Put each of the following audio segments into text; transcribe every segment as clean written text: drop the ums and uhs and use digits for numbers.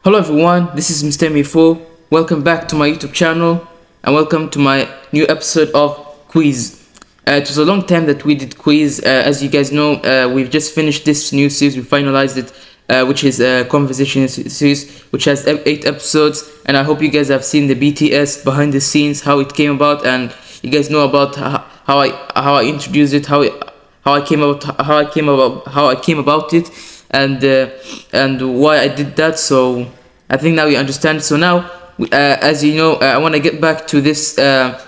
Hello everyone, this is Mr. Mifo. Welcome back to my YouTube channel and welcome to my new episode of Quiz. It was a long time that we did quiz. As you guys know, we've just finished this new series. We finalized it, which is a conversation series, which has 8 episodes. And I hope you guys have seen the BTS behind the scenes, how it came about, and you guys know about how I introduced it, how I came about it, and why I did that. So I think now you understand. So now, as you know, I want to get back to this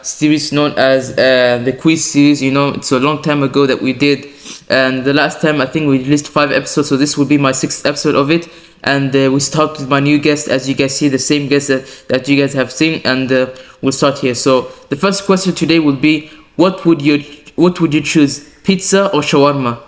series known as the quiz series. You know, it's a long time ago that we did, and the last time I think we released 5 episodes. So this will be my 6th episode of it, and we start with my new guest. As you guys see, the same guest that you guys have seen, and we'll start here. So the first question today will be, what would you choose, pizza or shawarma?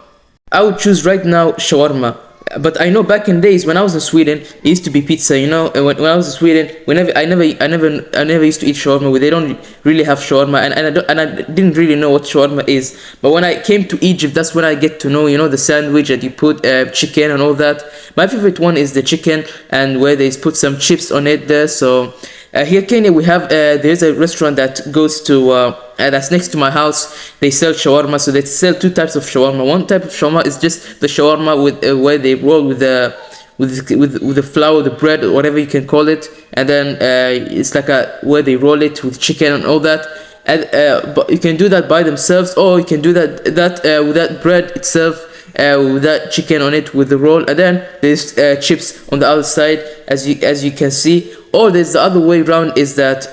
I would choose right now shawarma. But I know back in days when I was in Sweden, it used to be pizza. You know, when I was in Sweden, I never used to eat shawarma. They don't really have shawarma, and I didn't really know what shawarma is. But when I came to Egypt, that's when I get to know, you know, the sandwich that you put chicken and all that. My favorite one is the chicken, and where they put some chips on it there. So here in Kenya we have there's a restaurant that goes to that's next to my house. They sell shawarma. So they sell 2 types of shawarma. One type of shawarma is just the shawarma with where they roll with the flour, the bread, or whatever you can call it, and then it's like where they roll it with chicken and all that. And but you can do that by themselves, or you can do that with that bread itself, with that chicken on it with the roll, and then there's chips on the other side, as you can see. Or there's the other way around, is that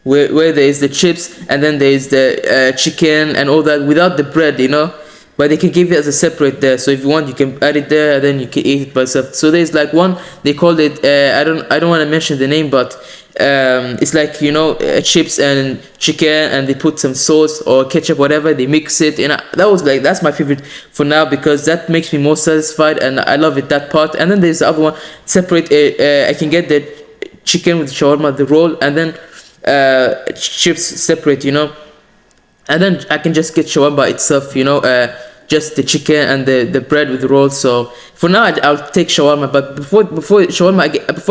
where there is the chips and then there is the chicken and all that without the bread, you know. But they can give it as a separate there. So if you want, you can add it there, and then you can eat it by itself. So there's like one, they called it I don't want to mention the name, but it's like, you know, chips and chicken, and they put some sauce or ketchup, whatever, they mix it, and that's my favorite for now, because that makes me more satisfied, and I love it, that part. And then there's the other one, separate. I can get the chicken with shawarma, the roll, and then chips separate, you know. And then I can just get shawarma by itself, you know, just the chicken and the bread with the roll. So for now, I'll take shawarma. But before I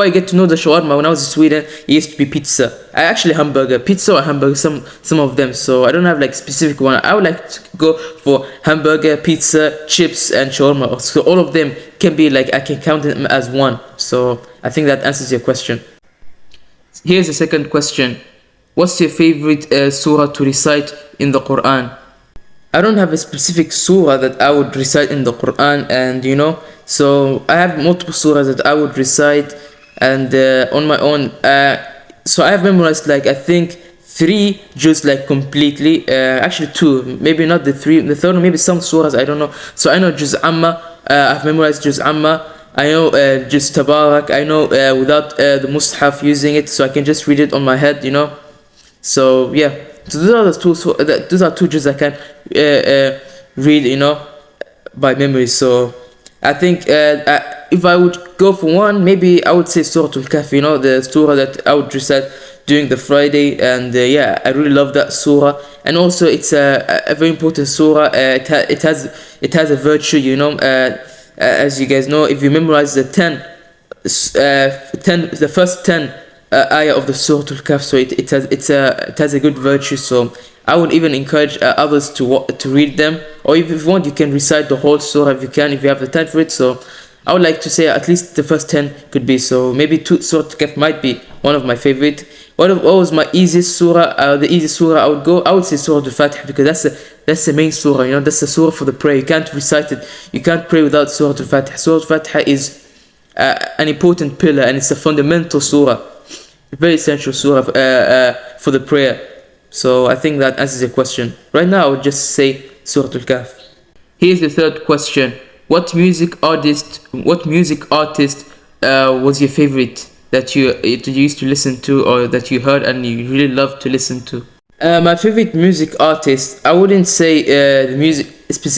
get to know the shawarma, when I was in Sweden, it used to be pizza. I actually hamburger, pizza or hamburger, some of them. So I don't have like specific one. I would like to go for hamburger, pizza, chips, and shawarma. So all of them can be like, I can count them as one. So I think that answers your question. Here's the second question. What's your favorite surah to recite in the Quran? I don't have a specific surah that I would recite in the Quran, and you know, so I have multiple surahs that I would recite, and on my own. So I have memorized, like, I think 3 juz, like, completely. Actually 2, maybe not the 3, the third one, maybe some surahs, I don't know. So I know juz amma. I've memorized juz amma. I know juz tabarak. I know without the mushaf using it, so I can just read it on my head, you know. So yeah, so those are 2 juz I can read, you know, by memory. So I think if I would go for one, maybe I would say Surah Al-Kahf, you know, the surah that I would recite during the Friday. And yeah, I really love that surah, and also it's a very important surah. It has a virtue, you know. As you guys know, if you memorize the 10, the first 10 ayah of the Surah Al-Kahf, so it has a good virtue. So I would even encourage others to read them, or if you want, you can recite the whole surah if you have the time for it. So I would like to say at least the first 10 could be. So maybe Surah Al-Kahf might be one of my favorite. What was my easiest surah? The easiest surah I would say Surah Al-Fatiha, because that's the main surah, you know. That's the surah for the prayer. You can't recite it. You can't pray without Surah Al-Fatiha. Surah Al-Fatiha is an important pillar, and it's a fundamental surah, a very essential surah for the prayer. So I think that answers your question. Right now, I would just say Surah Al-Kahf. Here's the third question. What music artist was your favorite that you used to listen to, or that you heard and you really loved to listen to? My favorite music artist, I wouldn't say the music.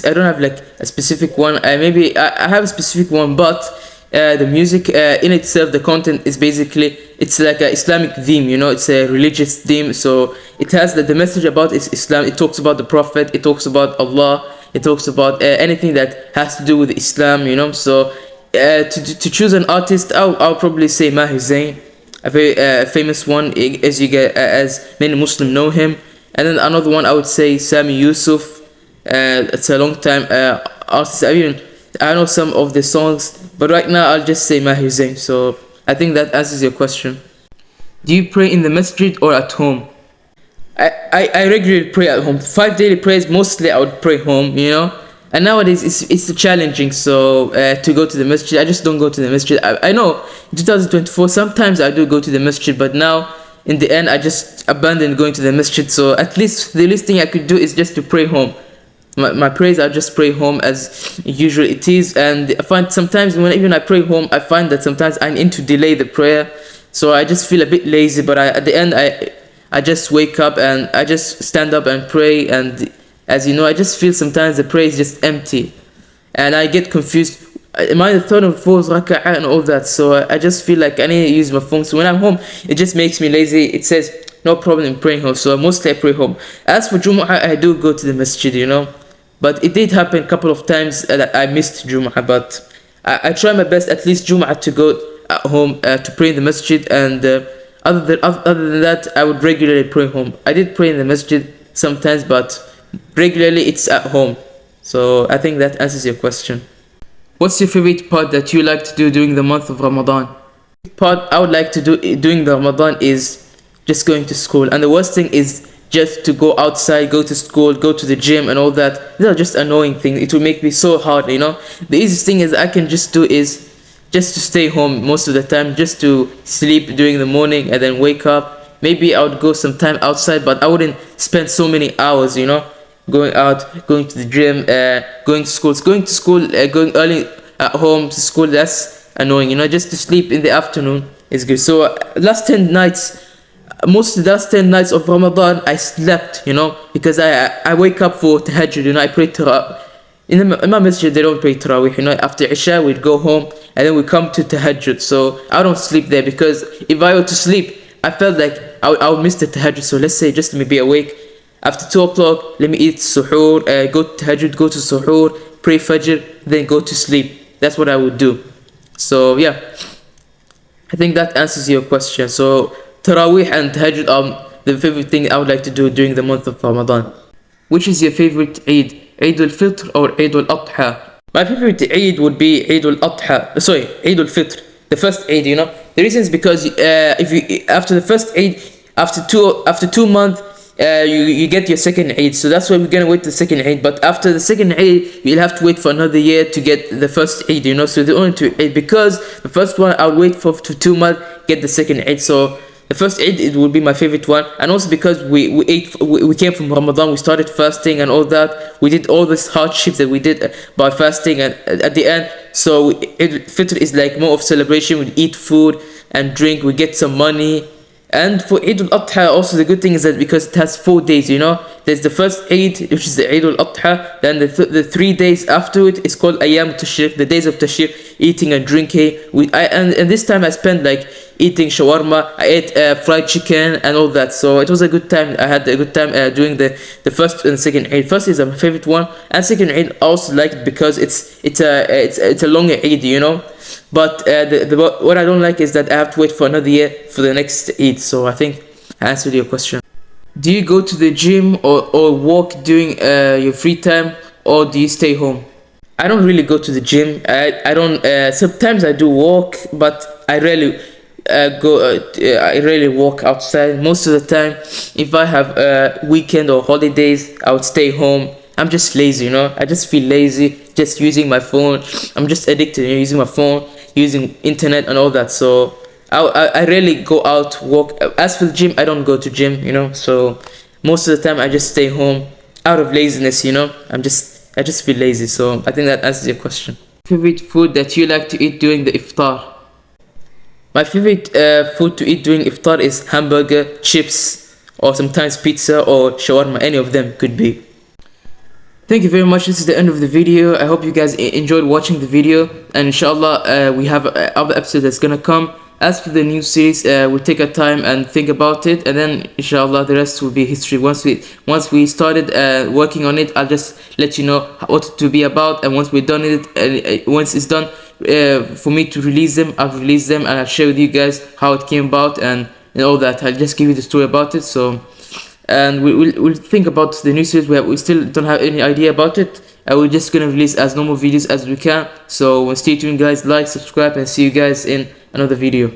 I don't have like a specific one. Maybe I have a specific one, but the music in itself, the content is basically, it's like an Islamic theme, you know. It's a religious theme, so it has the message about Islam. It talks about the Prophet, it talks about Allah, it talks about anything that has to do with Islam, you know. So to choose an artist, I'll probably say Maher Zain, a very famous one, as you get as many Muslims know him. And then another one I would say Sami Yusuf. It's a long time artist. I know some of the songs, but right now I'll just say Maher Zain. So I think that answers your question. Do you pray in the masjid or at home? I regularly pray at home. 5 daily prayers, mostly I would pray home, you know. And nowadays it's challenging, so to go to the masjid, I just don't go to the masjid. I know in 2024 sometimes I do go to the masjid, but now in the end I just abandoned going to the masjid. So at least the least thing I could do is just to pray home. My prayers I just pray home as usual it is, and I find sometimes when even I pray home, I find that sometimes I need to delay the prayer, so I just feel a bit lazy. But at the end I just wake up and I just stand up and pray, and as you know, I just feel sometimes the prayer is just empty, and I get confused. Am I the third or fourth rak'ah and all that? So I just feel like I need to use my phone. So when I'm home, it just makes me lazy. It says no problem in praying home, so mostly I pray home. As for Jumu'ah, I do go to the masjid, you know. But it did happen a couple of times that I missed Jumu'ah, but I try my best at least Jumu'ah to go at home to pray in the masjid, and other than that I would regularly pray home. I did pray in the masjid sometimes, but regularly it's at home. So I think that answers your question. What's your favorite part that you like to do during the month of Ramadan? Part I would like to do during the Ramadan is just going to school, and the worst thing is just to go outside, go to school, go to the gym and all that. These are just annoying things. It will make me so hard, you know. The easiest thing is I can just do is just to stay home most of the time, just to sleep during the morning and then wake up. Maybe I would go sometime outside, but I wouldn't spend so many hours, you know, going out, going to the gym, going to school, going early at home to school. That's annoying, you know. Just to sleep in the afternoon is good. So last 10 nights, most of the last 10 nights of Ramadan I slept, you know, because I wake up for tahajjud, you know. I pray tarawih. In my masjid they don't pray tarawih, you know. After Isha we'd go home and then we come to tahajjud. So I don't sleep there, because if I were to sleep I felt like I would miss the tahajjud. So let's say just let me be awake after 2 o'clock, let me eat suhoor, go to tahajjud, go to suhoor, pray fajr, then go to sleep. That's what I would do. So yeah, I think that answers your question. So Taraweeh and Tahajjud are the favorite thing I would like to do during the month of Ramadan. Which is your favorite Eid? Eid al-Fitr or Eid al-Adha? My favorite Eid would be Eid al-Adha. Sorry, Eid al-Fitr. The first Eid, you know. The reason is because if you after the first Eid, after 2 months, you get your second Eid. So that's why we're gonna wait the second Eid. But after the second Eid, you'll have to wait for another year to get the first Eid, you know. So the only two Eid, because the first one I'll wait for 2 months, get the second Eid. So the first Eid, it would be my favorite one, and also because we came from Ramadan, we started fasting and all that. We did all this hardships that we did by fasting, and at the end, so Eid Fitr is like more of celebration. We eat food and drink, we get some money. And for Eid al-Adha, also the good thing is that because it has 4 days, you know, there's the first Eid, which is the Eid al-Adha, then the 3 days after it is called Ayyam Tashriq, the days of Tashriq, eating and drinking. And this time I spent like eating shawarma, I ate fried chicken and all that. So it was a good time. I had a good time doing the first and second Eid. First is my favorite one, and second Eid I also like it because it's a longer Eid, you know. But what I don't like is that I have to wait for another year for the next Eid. So I think I answered your question. Do you go to the gym or walk during your free time, or do you stay home? I don't really go to the gym. I don't. Sometimes I do walk, but I rarely I rarely walk outside. Most of the time, if I have weekend or holidays, I would stay home. I'm just lazy, you know. I just feel lazy just using my phone. I'm just addicted to using my phone, using internet and all that. So I rarely go out walk. As for the gym, I don't go to gym, you know. So most of the time I just stay home out of laziness, you know. I just feel lazy. So I think that answers your question. Favorite food that you like to eat during the iftar? My favorite food to eat during iftar is hamburger, chips, or sometimes pizza or shawarma. Any of them could be. Thank you very much. This is the end of the video. I hope you guys enjoyed watching the video, and inshallah we have other episodes that's gonna come. As for the new series, we'll take our time and think about it, and then inshallah the rest will be history. Once we started working on it, I'll just let you know what to be about, and once we're done it, once it's done, for me to release them, I'll release them and I'll share with you guys how it came about and all that. I'll just give you the story about it. So, and we'll think about the new series. We still don't have any idea about it. We're just gonna release as normal videos as we can. So stay tuned, guys. Like, subscribe, and see you guys in another video.